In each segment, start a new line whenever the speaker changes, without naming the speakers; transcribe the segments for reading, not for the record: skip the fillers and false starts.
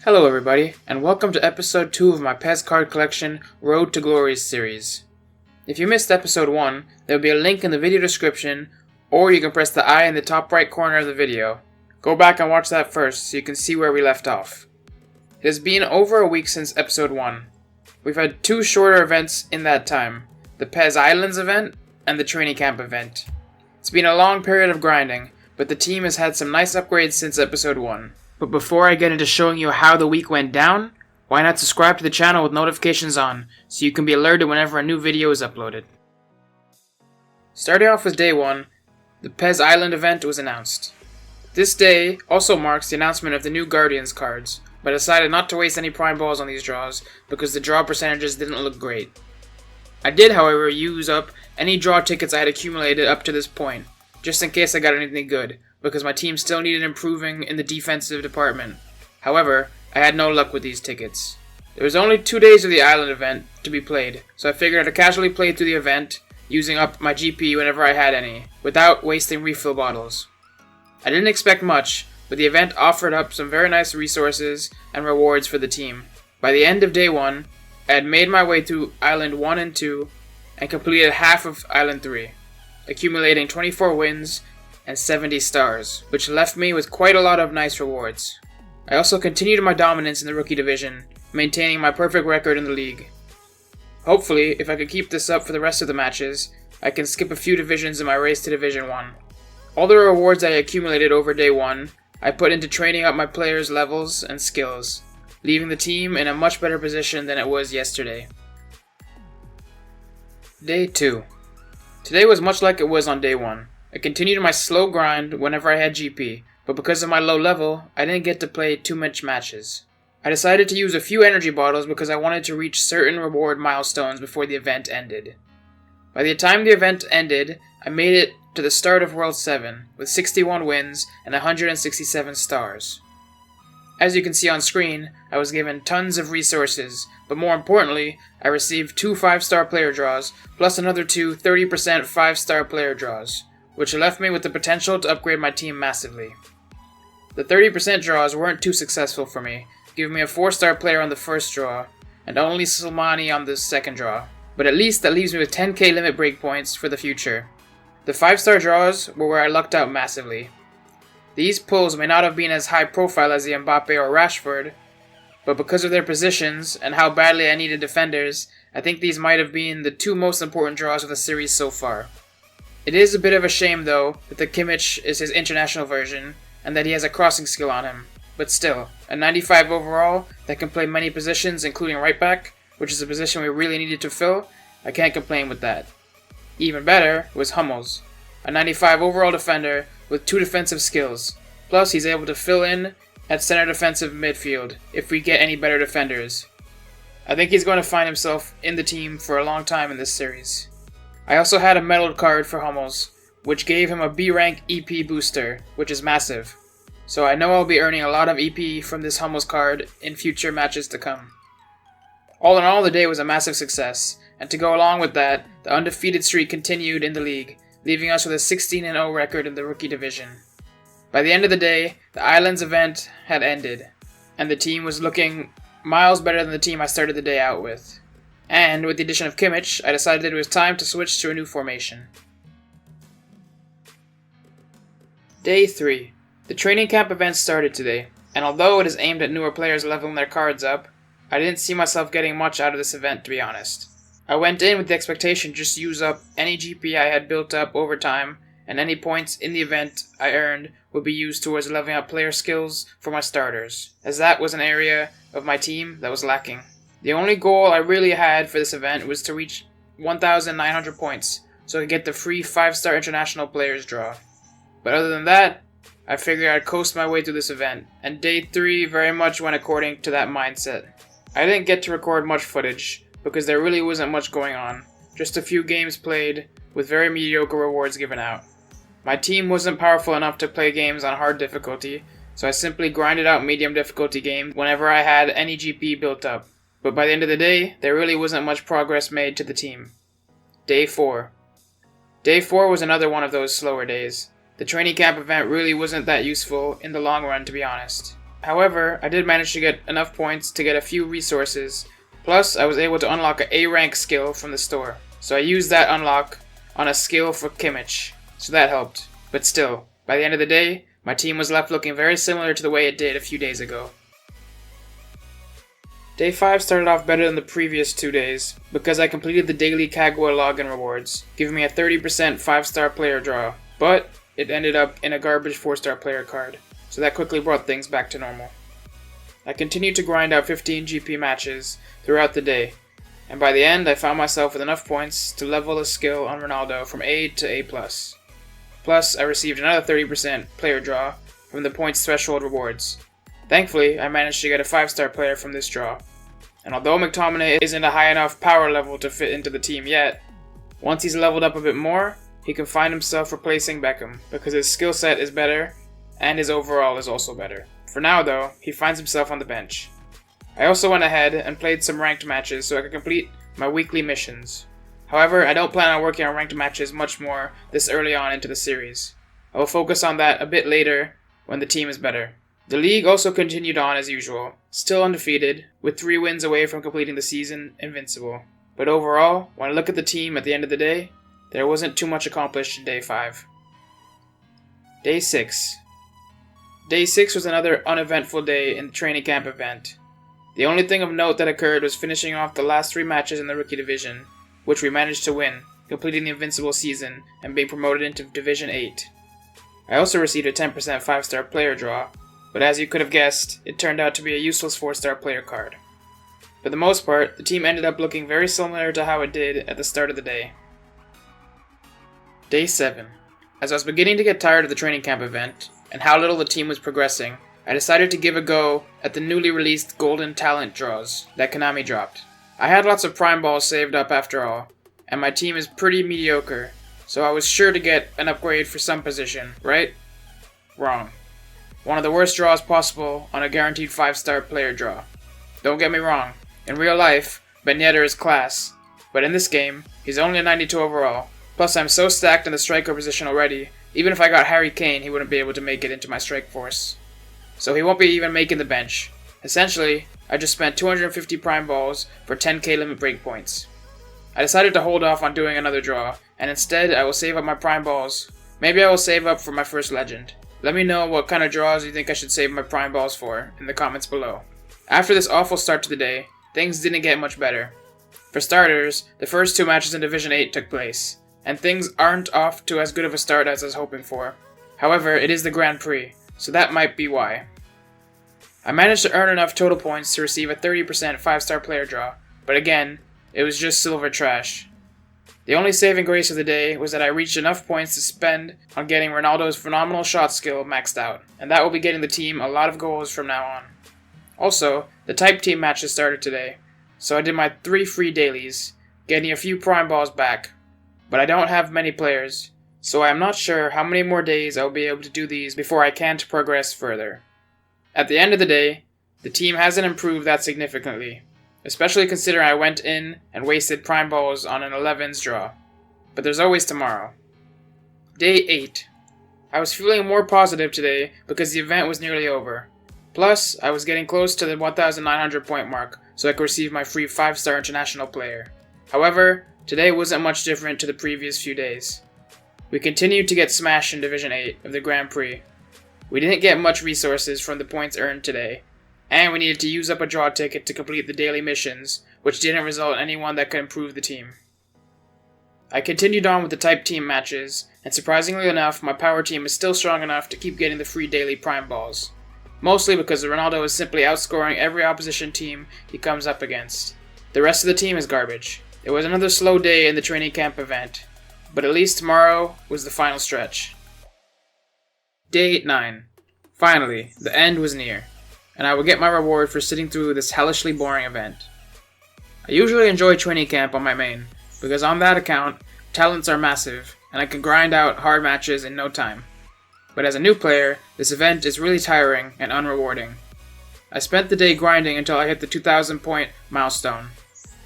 Hello everybody, and welcome to episode 2 of my PES card collection Road to Glories series. If you missed episode 1, there will be a link in the video description, or you can press the I in the top right corner of the video. Go back and watch that first so you can see where we left off. It has been over a week since episode 1. We've had 2 shorter events in that time, the PES Islands event and the training camp event. It's been a long period of grinding, but the team has had some nice upgrades since episode 1. But before I get into showing you how the week went down, why not subscribe to the channel with notifications on, so you can be alerted whenever a new video is uploaded. Starting off with day 1, the PES Island event was announced. This day also marks the announcement of the new Guardians cards, but I decided not to waste any prime balls on these draws because the draw percentages didn't look great. I did, however, use up any draw tickets I had accumulated up to this point, just in case I got anything good, because my team still needed improving in the defensive department. However, I had no luck with these tickets. There was only 2 days of the island event to be played, so I figured I'd casually play through the event, using up my GP whenever I had any, without wasting refill bottles. I didn't expect much, but the event offered up some very nice resources and rewards for the team. By the end of day 1, I had made my way through Island 1 and 2, and completed half of Island 3, accumulating 24 wins and 70 stars, which left me with quite a lot of nice rewards. I also continued my dominance in the rookie division, maintaining my perfect record in the league. Hopefully, if I could keep this up for the rest of the matches, I can skip a few divisions in my race to Division 1. All the rewards I accumulated over day 1, I put into training up my players' levels and skills, leaving the team in a much better position than it was yesterday. Day 2. Today was much like it was on day 1. I continued my slow grind whenever I had GP, but because of my low level, I didn't get to play too much matches. I decided to use a few energy bottles because I wanted to reach certain reward milestones before the event ended. By the time the event ended, I made it to the start of World 7, with 61 wins and 167 stars. As you can see on screen, I was given tons of resources, but more importantly, I received 2 5-star player draws, plus another 2 30% 5-star player draws, which left me with the potential to upgrade my team massively. The 30% draws weren't too successful for me, giving me a 4-star player on the first draw, and only Slimani on the second draw, but at least that leaves me with 10k limit breakpoints for the future. The 5-star draws were where I lucked out massively. These pulls may not have been as high profile as the Mbappe or Rashford, but because of their positions and how badly I needed defenders, I think these might have been the 2 most important draws of the series so far. It is a bit of a shame, though, that the Kimmich is his international version, and that he has a crossing skill on him. But still, a 95 overall that can play many positions, including right back, which is a position we really needed to fill, I can't complain with that. Even better was Hummels, a 95 overall defender with 2 defensive skills. Plus, he's able to fill in at center defensive midfield if we get any better defenders. I think he's going to find himself in the team for a long time in this series. I also had a medal card for Hummels, which gave him a B-rank EP booster, which is massive. So I know I'll be earning a lot of EP from this Hummels card in future matches to come. All in all, the day was a massive success, and to go along with that, the undefeated streak continued in the league, leaving us with a 16-0 record in the rookie division. By the end of the day, the Islands event had ended, and the team was looking miles better than the team I started the day out with. And with the addition of Kimmich, I decided it was time to switch to a new formation. Day 3. The training camp event started today, and although it is aimed at newer players leveling their cards up, I didn't see myself getting much out of this event, to be honest. I went in with the expectation just to use up any GP I had built up over time, and any points in the event I earned would be used towards leveling up player skills for my starters, as that was an area of my team that was lacking. The only goal I really had for this event was to reach 1,900 points, so I could get the free 5-star international players draw. But other than that, I figured I'd coast my way through this event, and day 3 very much went according to that mindset. I didn't get to record much footage, because there really wasn't much going on, just a few games played, with very mediocre rewards given out. My team wasn't powerful enough to play games on hard difficulty, so I simply grinded out medium difficulty games whenever I had any GP built up. But by the end of the day, there really wasn't much progress made to the team. Day 4. Day 4 was another one of those slower days. The training camp event really wasn't that useful in the long run, to be honest. However, I did manage to get enough points to get a few resources, plus I was able to unlock an A rank skill from the store. So I used that unlock on a skill for Kimmich, so that helped. But still, by the end of the day, my team was left looking very similar to the way it did a few days ago. Day 5 started off better than the previous 2 days, because I completed the daily Kagwa login rewards, giving me a 30% 5-star player draw, but it ended up in a garbage 4-star player card, so that quickly brought things back to normal. I continued to grind out 15 GP matches throughout the day, and by the end I found myself with enough points to level a skill on Ronaldo from A to A+. Plus, I received another 30% player draw from the points threshold rewards. Thankfully, I managed to get a 5-star player from this draw. And although McTominay isn't a high enough power level to fit into the team yet, once he's leveled up a bit more, he can find himself replacing Beckham because his skill set is better and his overall is also better. For now though, he finds himself on the bench. I also went ahead and played some ranked matches so I could complete my weekly missions. However, I don't plan on working on ranked matches much more this early on into the series. I will focus on that a bit later when the team is better. The league also continued on as usual, still undefeated, with 3 wins away from completing the season invincible. But overall, when I look at the team at the end of the day, there wasn't too much accomplished in Day 5. Day 6. Day 6 was another uneventful day in the training camp event. The only thing of note that occurred was finishing off the last 3 matches in the rookie division, which we managed to win, completing the invincible season and being promoted into Division 8. I also received a 10% 5-star player draw, but as you could have guessed, it turned out to be a useless 4-star player card. For the most part, the team ended up looking very similar to how it did at the start of the day. Day 7. As I was beginning to get tired of the training camp event, and how little the team was progressing, I decided to give a go at the newly released Golden Talent draws that Konami dropped. I had lots of Prime Balls saved up after all, and my team is pretty mediocre, so I was sure to get an upgrade for some position, right? Wrong. One of the worst draws possible on a guaranteed 5-star player draw. Don't get me wrong, in real life, Ben Yedder is class, but in this game, he's only a 92 overall, plus I'm so stacked in the striker position already, even if I got Harry Kane he wouldn't be able to make it into my strike force. So he won't be even making the bench. Essentially, I just spent 250 Prime Balls for 10k limit break points. I decided to hold off on doing another draw, and instead I will save up my Prime Balls. Maybe I will save up for my first legend. Let me know what kind of draws you think I should save my Prime Balls for in the comments below. After this awful start to the day, things didn't get much better. For starters, the first 2 matches in Division 8 took place, and things aren't off to as good of a start as I was hoping for. However, it is the Grand Prix, so that might be why. I managed to earn enough total points to receive a 30% 5-star player draw, but again, it was just silver trash. The only saving grace of the day was that I reached enough points to spend on getting Ronaldo's phenomenal shot skill maxed out, and that will be getting the team a lot of goals from now on. Also, the type team matches started today, so I did my 3 free dailies, getting a few Prime Balls back, but I don't have many players, so I am not sure how many more days I will be able to do these before I can't progress further. At the end of the day, the team hasn't improved that significantly, especially considering I went in and wasted Prime Balls on an 11s draw. But there's always tomorrow. Day 8. I was feeling more positive today because the event was nearly over. Plus, I was getting close to the 1,900 point mark, so I could receive my free 5-star international player. However, today wasn't much different to the previous few days. We continued to get smashed in Division 8 of the Grand Prix. We didn't get much resources from the points earned today, and we needed to use up a draw ticket to complete the daily missions, which didn't result in anyone that could improve the team. I continued on with the type team matches, and surprisingly enough, my power team is still strong enough to keep getting the free daily Prime Balls. Mostly because Ronaldo is simply outscoring every opposition team he comes up against. The rest of the team is garbage. It was another slow day in the training camp event, but at least tomorrow was the final stretch. Day 9. Finally, the end was near, and I will get my reward for sitting through this hellishly boring event. I usually enjoy training camp on my main, because on that account, talents are massive, and I can grind out hard matches in no time. But as a new player, this event is really tiring and unrewarding. I spent the day grinding until I hit the 2,000 point milestone.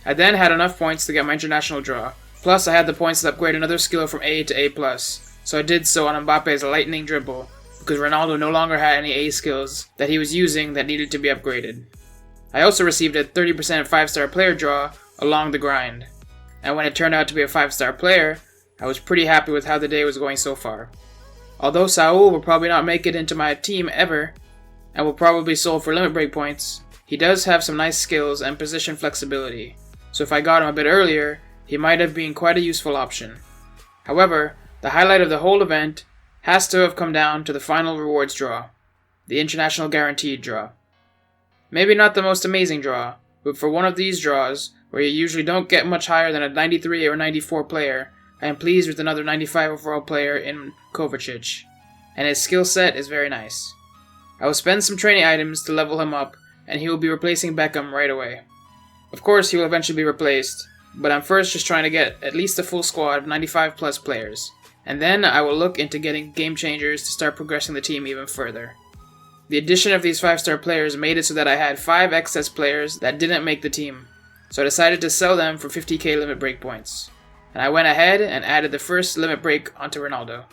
I then had enough points to get my international draw, plus I had the points to upgrade another skill from A to A+, so I did so on Mbappe's lightning dribble, because Ronaldo no longer had any A skills that he was using that needed to be upgraded. I also received a 30% 5-star player draw along the grind, and when it turned out to be a 5-star player, I was pretty happy with how the day was going so far. Although Saul will probably not make it into my team ever, and will probably be sold for limit break points, he does have some nice skills and position flexibility, so if I got him a bit earlier, he might have been quite a useful option. However, the highlight of the whole event has to have come down to the final rewards draw, the International Guaranteed draw. Maybe not the most amazing draw, but for one of these draws, where you usually don't get much higher than a 93 or 94 player, I am pleased with another 95 overall player in Kovacic, and his skill set is very nice. I will spend some training items to level him up, and he will be replacing Beckham right away. Of course, he will eventually be replaced, but I'm first just trying to get at least a full squad of 95 plus players, and then I will look into getting game changers to start progressing the team even further. The addition of these 5-star players made it so that I had 5 excess players that didn't make the team, so I decided to sell them for 50k limit break points, and I went ahead and added the first limit break onto Ronaldo.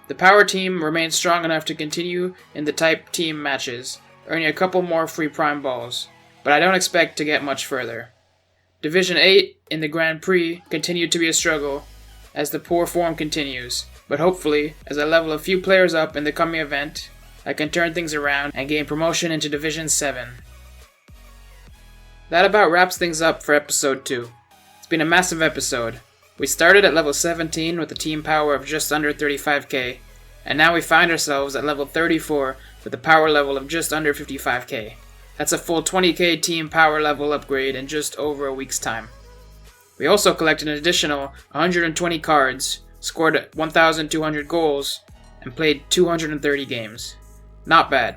The power team remains strong enough to continue in the type team matches, earning a couple more free prime balls, but I don't expect to get much further. Division 8 in the Grand Prix continued to be a struggle as the poor form continues, but hopefully, as I level a few players up in the coming event, I can turn things around and gain promotion into Division 7. That about wraps things up for episode 2. It's been a massive episode. We started at level 17 with a team power of just under 35k, and now we find ourselves at level 34 with a power level of just under 55k. That's a full 20k team power level upgrade in just over a week's time. We also collected an additional 120 cards, scored 1,200 goals, and played 230 games. Not bad.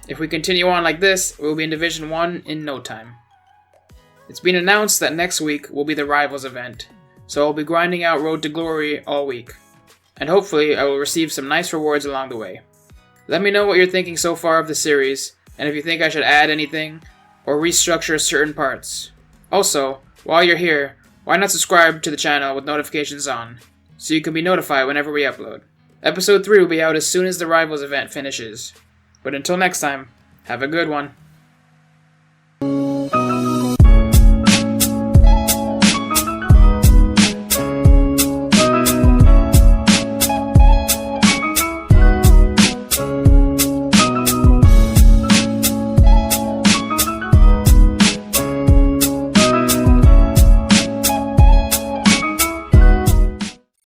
If we continue on like this, we'll be in Division 1 in no time. It's been announced that next week will be the Rivals event, so I'll be grinding out Road to Glory all week, and hopefully I will receive some nice rewards along the way. Let me know what you're thinking so far of the series, and if you think I should add anything, or restructure certain parts. Also, while you're here, why not subscribe to the channel with notifications on, so you can be notified whenever we upload. Episode 3 will be out as soon as the Rivals event finishes. But until next time, have a good one.